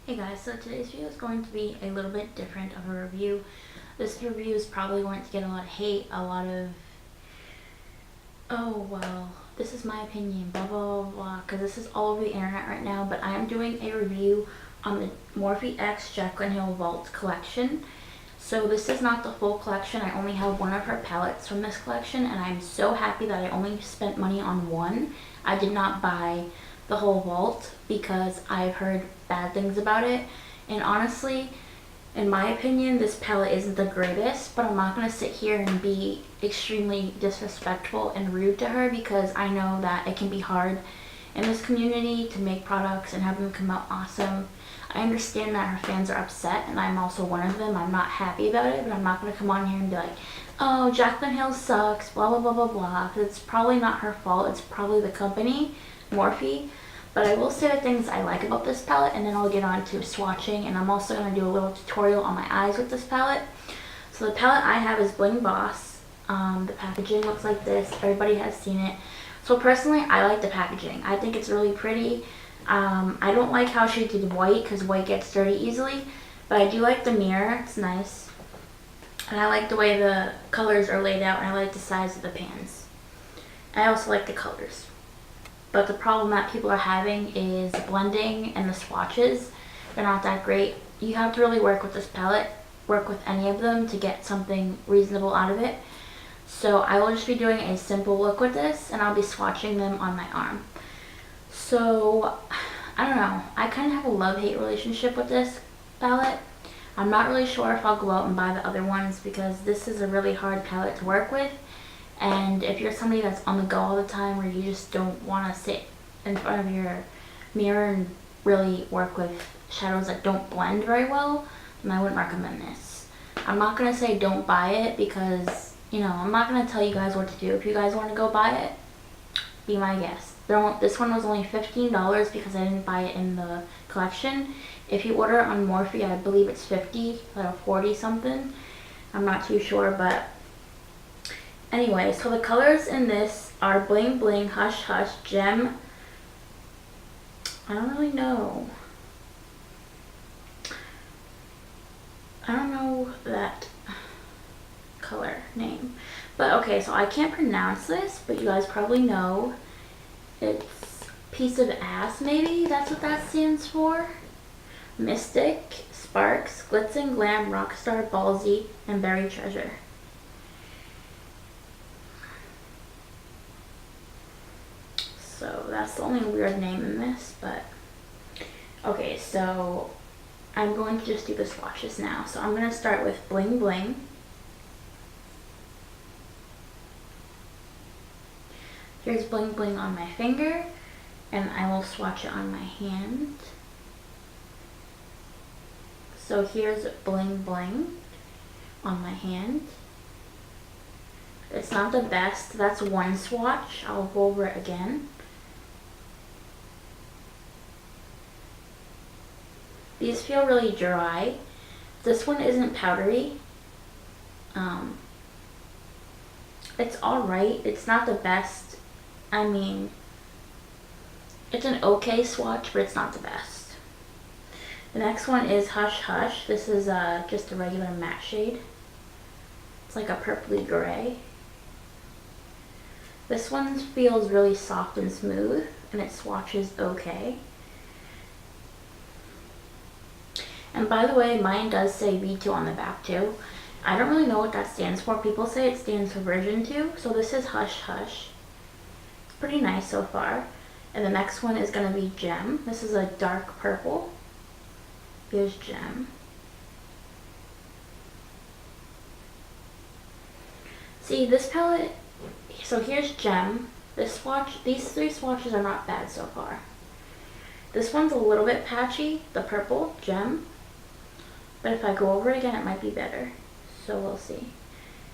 Hey guys, so today's video is going to be a little bit different of a review. This review is probably going to get a lot of hate, a lot of, oh well, this is my opinion, blah blah blah blah, because this is all over the internet right now, but I am doing a review on the Morphe X Jaclyn Hill Vault collection. So this is not the full collection, I only have one of her palettes from this collection, and I'm so happy that I only spent money on one. I did not buy the whole vault because I've heard bad things about it, and honestly, in my opinion, this palette isn't the greatest, but I'm not going to sit here and be extremely disrespectful and rude to her because I know that it can be hard in this community to make products and have them come out awesome. I understand that her fans are upset, and I'm also one of them. I'm not happy about it, but I'm not going to come on here and be like, oh, Jaclyn Hill sucks, blah blah blah blah blah, because it's probably not her fault. It's probably the company, Morphe. But I will say the things I like about this palette, and then I'll get on to swatching, and I'm also going to do a little tutorial on my eyes with this palette. So the palette I have is Bling Boss. The packaging looks like this. Everybody has seen it. So personally, I like the packaging. I think it's really pretty. I don't like how she did white because white gets dirty easily, but I do like the mirror. It's nice. And I like the way the colors are laid out, and I like the size of the pans. I also like the colors. But the problem that people are having is blending and the swatches. They're not that great. You have to really work with this palette, work with any of them to get something reasonable out of it. So I will just be doing a simple look with this, and I'll be swatching them on my arm. So, I don't know. I kind of have a love-hate relationship with this palette. I'm not really sure if I'll go out and buy the other ones because this is a really hard palette to work with. And if you're somebody that's on the go all the time, or you just don't want to sit in front of your mirror and really work with shadows that don't blend very well, then I wouldn't recommend this. I'm not going to say don't buy it because, you know, I'm not going to tell you guys what to do. If you guys want to go buy it, be my guest. This one was only $15 because I didn't buy it in the collection. If you order it on Morphe, I believe it's 50 or 40 something. I'm not too sure, but anyway, so the colors in this are Bling Bling, Hush Hush, Gem. I don't really know. I don't know that color name. But okay, so I can't pronounce this, but you guys probably know. It's Piece of Ass, maybe? That's what that stands for. Mystic, Sparks, Glitz and Glam, Rockstar, Ballsy, and Buried Treasure. So that's the only weird name in this, but okay, so I'm going to just do the swatches now. So I'm going to start with Bling Bling. Here's Bling Bling on my finger, and I will swatch it on my hand. So here's Bling Bling on my hand. It's not the best. That's one swatch. I'll go over it again. These feel really dry. This one isn't powdery. It's alright. It's not the best. I mean, it's an okay swatch, but it's not the best. The next one is Hush Hush. This is just a regular matte shade. It's like a purpley gray. This one feels really soft and smooth, and it swatches okay. And by the way, mine does say V2 on the back too. I don't really know what that stands for. People say it stands for version 2. So this is Hush Hush. It's pretty nice so far. And the next one is going to be Gem. This is a dark purple. Here's Gem. See, this palette, so here's Gem. This swatch, these three swatches are not bad so far. This one's a little bit patchy, the purple, Gem. But if I go over it again, it might be better. So we'll see.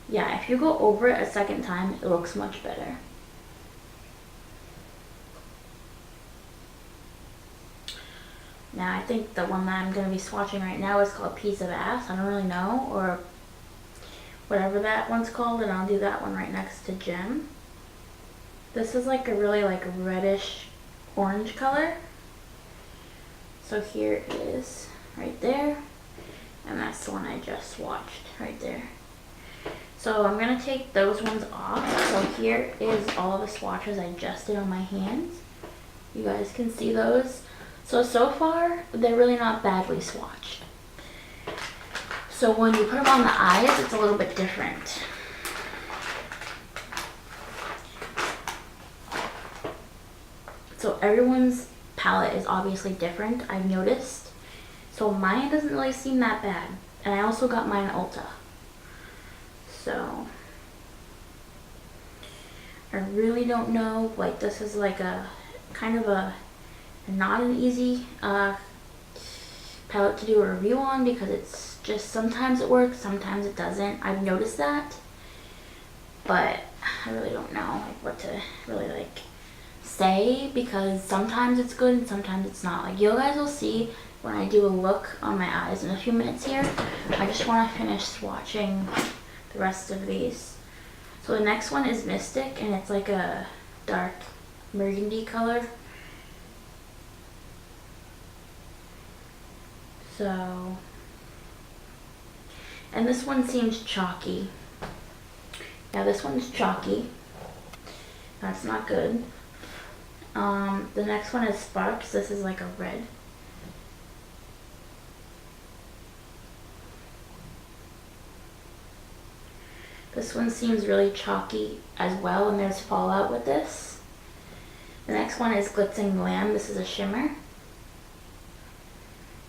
Yeah, if you go over it a second time, it looks much better. Now, I think the one that I'm going to be swatching right now is called Piece of Ass. I don't really know, or whatever that one's called, and I'll do that one right next to Gem. This is like a really like reddish orange color. So So here it is right there. And that's the one I just swatched right there. So I'm going to take those ones off. So here is all the swatches I just did on my hands. You guys can see those. So far, they're really not badly swatched. So when you put them on the eyes, it's a little bit different. So everyone's palette is obviously different, I've noticed. So mine doesn't really seem that bad. And I also got mine at Ulta. So I really don't know, like this is like a kind of a not an easy palette to do a review on, because it's just sometimes it works, sometimes it doesn't. I've noticed that, but I really don't know like what to really like say, because sometimes it's good and sometimes it's not. Like you guys will see when I do a look on my eyes in a few minutes here. I just want to finish swatching the rest of these. So the next one is Mystic, and it's like a dark burgundy color. So, and this one seems chalky. Yeah, this one's chalky. That's not good. The next one is Sparks. This is like a red. This one seems really chalky as well, and there's fallout with this. The next one is Glitz and Glam. This is a shimmer.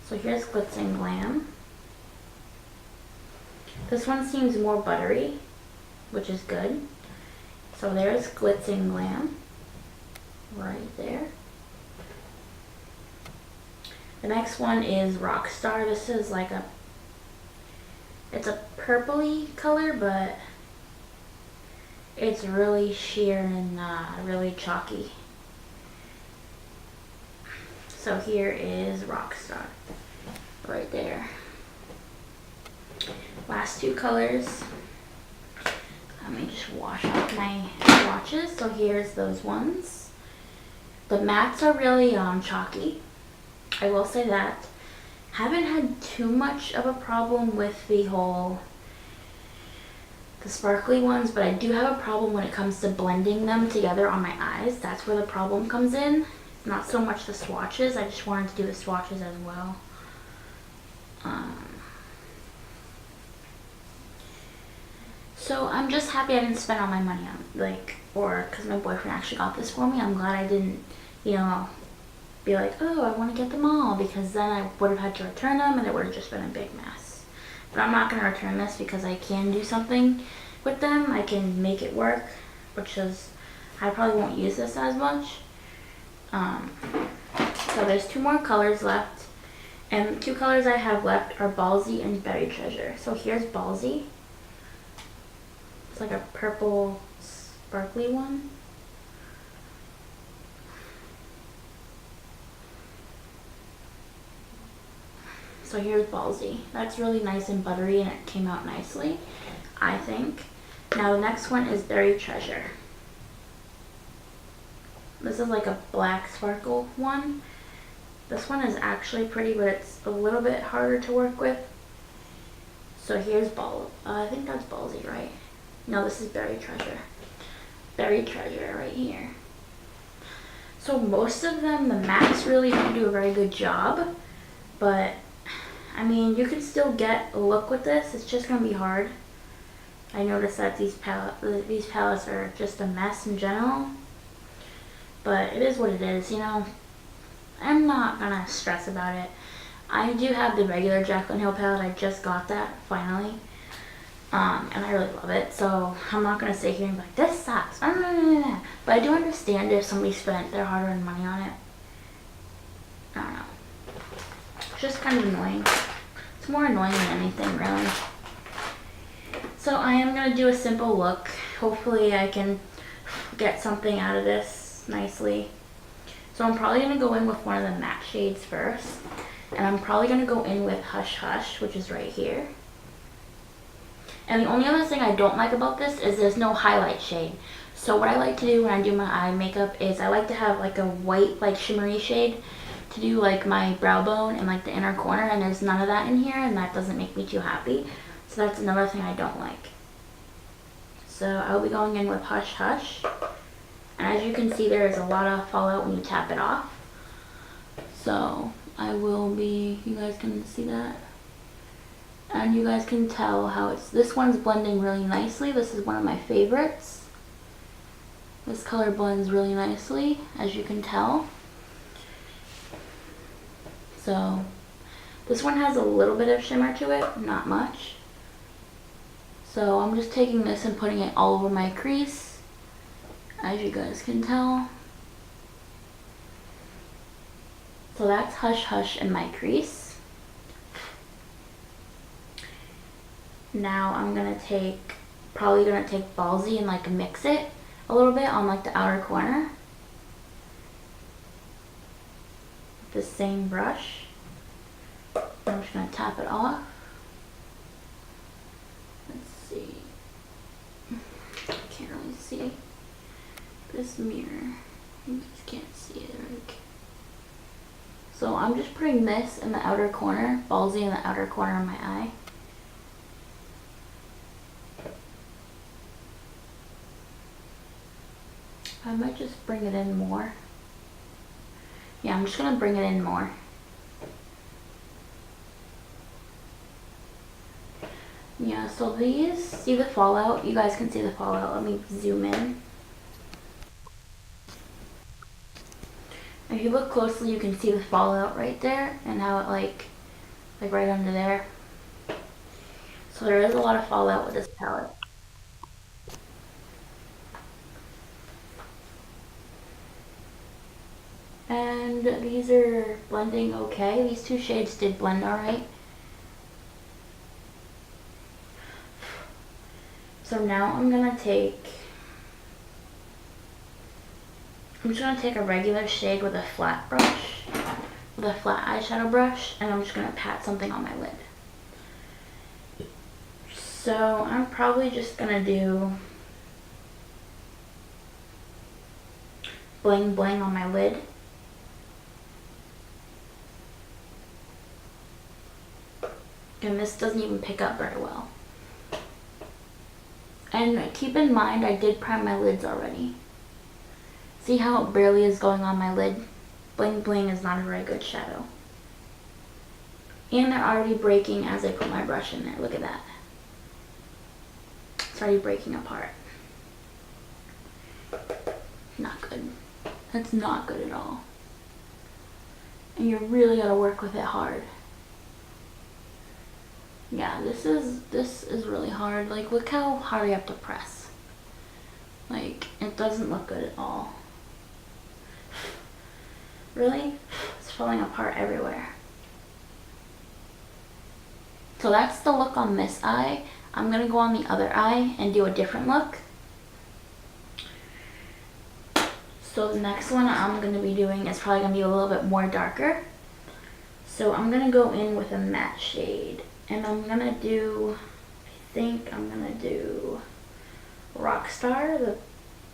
So here's Glitz and Glam. This one seems more buttery, which is good. So there's Glitz and Glam, right there. The next one is Rockstar. This is like it's a purpley color, but it's really sheer and really chalky. So here is Rockstar, right there. Last two colors. Let me just wash off my swatches. So here's those ones. The mattes are really chalky. I will say that. Haven't had too much of a problem with the sparkly ones, but I do have a problem when it comes to blending them together on my eyes. That's where the problem comes in. Not so much the swatches. I just wanted to do the swatches as well. So I'm just happy I didn't spend all my money on because my boyfriend actually got this for me. I'm glad I didn't, be like, oh, I want to get them all, because then I would have had to return them and it would have just been a big mess. But I'm not going to return this because I can do something with them. I can make it work, which is, I probably won't use this as much. So there's two more colors left, and the two colors I have left are Ballsy and Berry Treasure. So here's Ballsy. It's like a purple sparkly one. So here's Ballsy. That's really nice and buttery, and it came out nicely, I think. Now the next one is Berry Treasure. This is like a black sparkle one. This one is actually pretty, but it's a little bit harder to work with. So here's I think that's Ballsy, right? No, this is Berry Treasure. Berry Treasure right here. So most of them, the mattes really don't do a very good job, but I mean, you can still get a look with this. It's just gonna be hard. I noticed that these palettes are just a mess in general, but it is what it is, I'm not gonna stress about it. I do have the regular Jaclyn Hill palette. I just got that finally, and I really love it. So I'm not gonna sit here and be like, this sucks. But I do understand if somebody spent their hard-earned money on it. I don't know. It's just kind of annoying. It's more annoying than anything, really. So I am gonna do a simple look. Hopefully I can get something out of this nicely. So I'm probably going to go in with one of the matte shades first. And I'm probably going to go in with Hush Hush, which is right here. And the only other thing I don't like about this is there's no highlight shade. So what I like to do when I do my eye makeup is I like to have like a white, like shimmery shade to do like my brow bone and like the inner corner, and there's none of that in here, and that doesn't make me too happy. So that's another thing I don't like. So I'll be going in with Hush Hush. And as you can see, there is a lot of fallout when you tap it off. So I will be, you guys can see that. And you guys can tell how this one's blending really nicely. This is one of my favorites. This color blends really nicely, as you can tell. So this one has a little bit of shimmer to it, not much. So I'm just taking this and putting it all over my crease, as you guys can tell. So that's Hush Hush in my crease. Now I'm probably gonna take Ballsy and like mix it a little bit on like the outer corner. The same brush. I'm just gonna tap it off. Let's see. I can't really see this mirror. You just can't see it. So I'm just putting this in the outer corner, Ballsy in the outer corner of my eye. I might just bring it in more. Yeah, I'm just gonna bring it in more. Yeah, so these, see the fallout? You guys can see the fallout. Let me zoom in. If you look closely, you can see the fallout right there and how it like right under there. So there is a lot of fallout with this palette. And these are blending okay. These two shades did blend alright. So now I'm just gonna take a regular shade with a flat brush, with a flat eyeshadow brush, and I'm just gonna pat something on my lid. So I'm probably just gonna do Bling Bling on my lid. And this doesn't even pick up very well. And keep in mind, I did prime my lids already. See how it barely is going on my lid? Bling Bling is not a very good shadow. And they're already breaking as I put my brush in there. Look at that. It's already breaking apart. Not good. That's not good at all. And you really gotta work with it hard. Yeah, this is really hard. Like, look how hard you have to press. Like, it doesn't look good at all. Really? It's falling apart everywhere. So that's the look on this eye. I'm gonna go on the other eye and do a different look. So the next one I'm gonna be doing is probably gonna be a little bit more darker. So I'm gonna go in with a matte shade. And I'm gonna do, I think I'm gonna do Rockstar,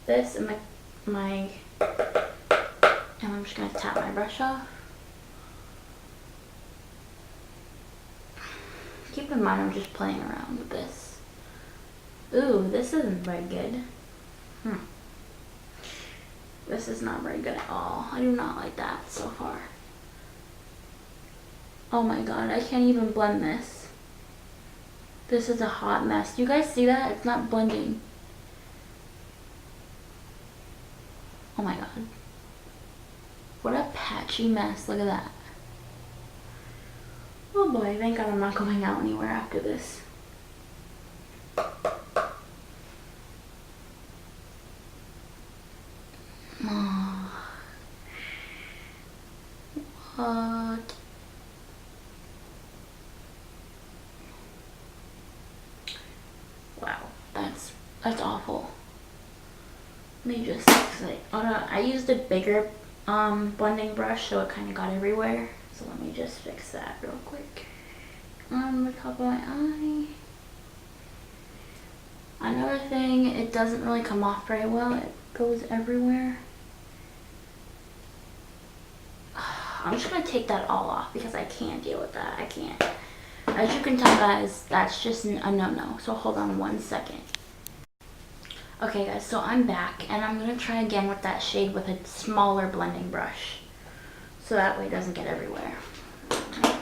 this and and I'm just gonna tap my brush off. Keep in mind I'm just playing around with this. Ooh, this isn't very good. This is not very good at all. I do not like that so far. Oh my god, I can't even blend this. This is a hot mess. Do you guys see that? It's not blending. Oh my god. What a patchy mess. Look at that. Oh boy, thank god I'm not going out anywhere after this. What? Wow, that's awful. Let me just say, I used a bigger blending brush, so it kind of got everywhere. So let me just fix that real quick on the top of my eye. Another thing, it doesn't really come off very well. It goes everywhere. I'm just gonna take that all off because I can't deal with that. I can't. As you can tell, guys, that's just a no-no. So hold on one second. Okay, guys, so I'm back, and I'm gonna try again with that shade with a smaller blending brush, so that way it doesn't get everywhere. Okay.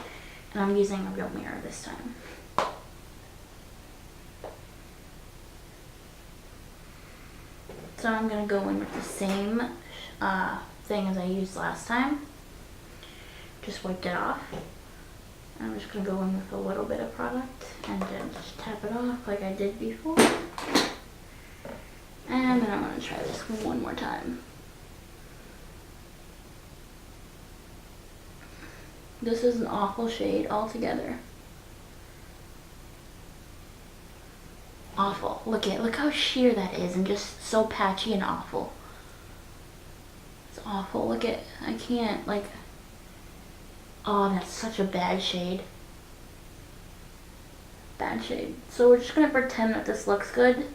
And I'm using a real mirror this time. So I'm gonna go in with the same thing as I used last time. Just wiped it off. I'm just gonna go in with a little bit of product and then just tap it off like I did before. And then I'm gonna try this one more time. This is an awful shade altogether. Awful. Look how sheer that is and just so patchy and awful. It's awful. Look at, I can't, like, oh, that's such a bad shade. Bad shade. So we're just gonna pretend that this looks good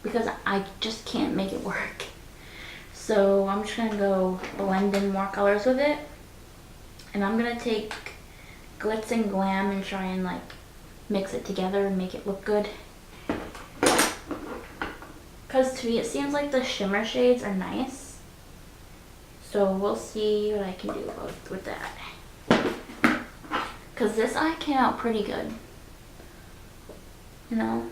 because I just can't make it work. So I'm just gonna go blend in more colors with it. And I'm gonna take Glitz and Glam and try and like mix it together and make it look good. Because to me it seems like the shimmer shades are nice. So we'll see what I can do with that. Because this eye came out pretty good. You know?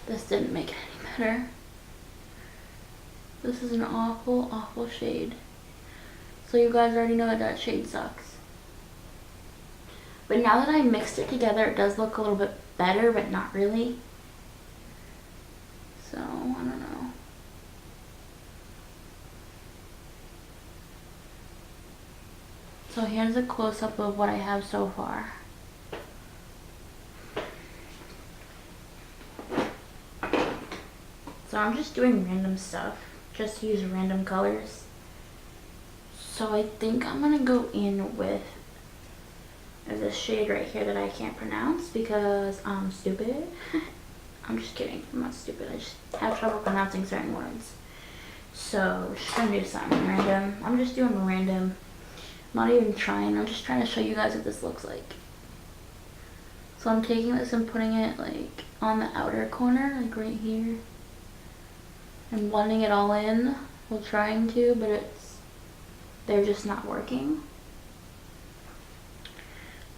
This didn't make it any better. This is an awful, awful shade. So you guys already know that shade sucks. But now that I mixed it together, it does look a little bit better, but not really. So, I don't know. So here's a close-up of what I have so far. So I'm just doing random stuff. Just use random colors. So I think I'm gonna go in with this shade right here that I can't pronounce because I'm stupid. I'm just kidding, I'm not stupid. I just have trouble pronouncing certain words. So just gonna do something random. I'm just doing random. I'm not even trying, I'm just trying to show you guys what this looks like. So I'm taking this and putting it like on the outer corner, like right here. And blending it all in. Well, trying to, but they're just not working.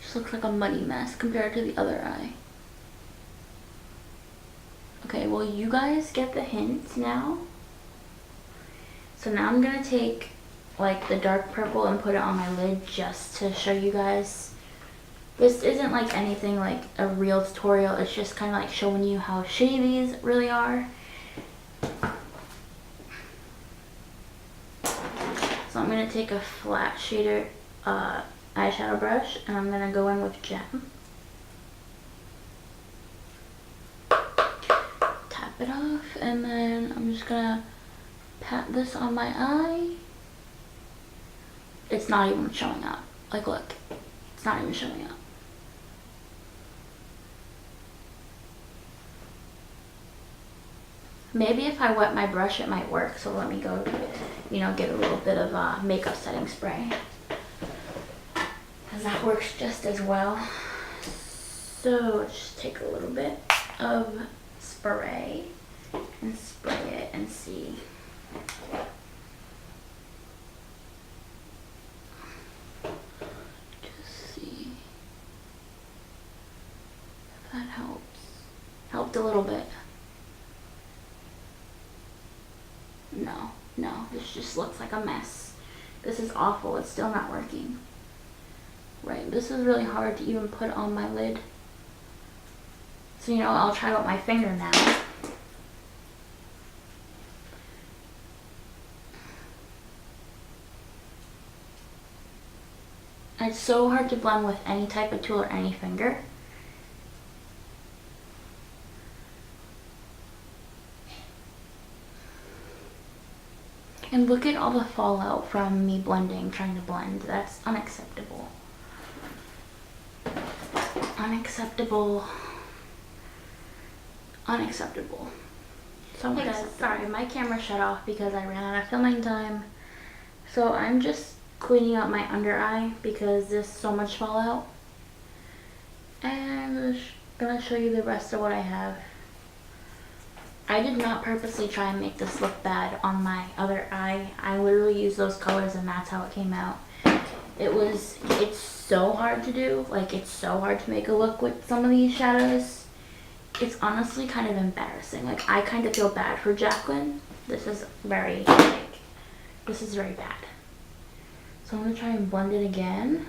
Just looks like a muddy mess compared to the other eye. Okay, well you guys get the hint now. So now I'm gonna take like the dark purple and put it on my lid just to show you guys. This isn't like anything like a real tutorial, it's just kind of like showing you how shitty these really are. So I'm going to take a flat shader eyeshadow brush and I'm going to go in with Gem. Tap it off and then I'm just going to pat this on my eye. It's not even showing up. Like look, it's not even showing up. Maybe if I wet my brush it might work, so let me go, you know, get a little bit of makeup setting spray. Because that works just as well. So just take a little bit of spray and spray it and see. Just see if that helps. Helped a little bit. No, this just looks like a mess. This is awful, it's still not working. Right, this is really hard to even put on my lid. So, you know, I'll try with my finger now. It's so hard to blend with any type of tool or any finger. And look at all the fallout from me blending, trying to blend. That's unacceptable. Unacceptable. Unacceptable. So guys, sorry, my camera shut off because I ran out of filming time. So I'm just cleaning up my under eye because there's so much fallout. And I'm just gonna show you the rest of what I have. I did not purposely try and make this look bad on my other eye. I literally used those colors and that's how it came out. It's so hard to do. Like, it's so hard to make a look with some of these shadows. It's honestly kind of embarrassing. Like, I kind of feel bad for Jaclyn. This is very bad. So I'm gonna try and blend it again.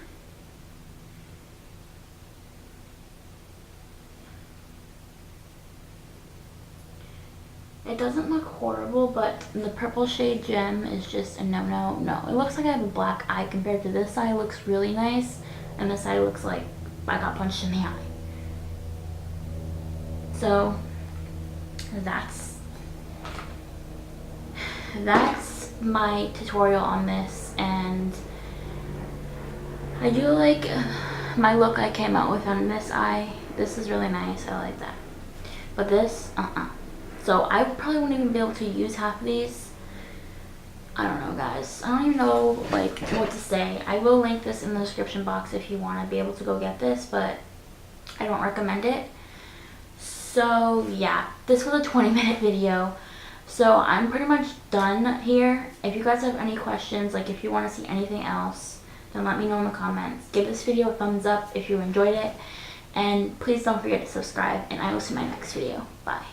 It doesn't look horrible, but the purple shade Gem is just a no. No, it looks like I have a black eye compared to this eye. It looks really nice, and this eye looks like I got punched in the eye. So that's my tutorial on this, and I do like my look I came out with on this eye. This is really nice. I like that. But this, So I probably wouldn't even be able to use half of these. I don't know, guys. I don't even know like what to say. I will link this in the description box if you want to be able to go get this, but I don't recommend it. So yeah, this was a 20-minute video. So I'm pretty much done here. If you guys have any questions, like if you want to see anything else, then let me know in the comments. Give this video a thumbs up if you enjoyed it. And please don't forget to subscribe, and I will see you in my next video. Bye.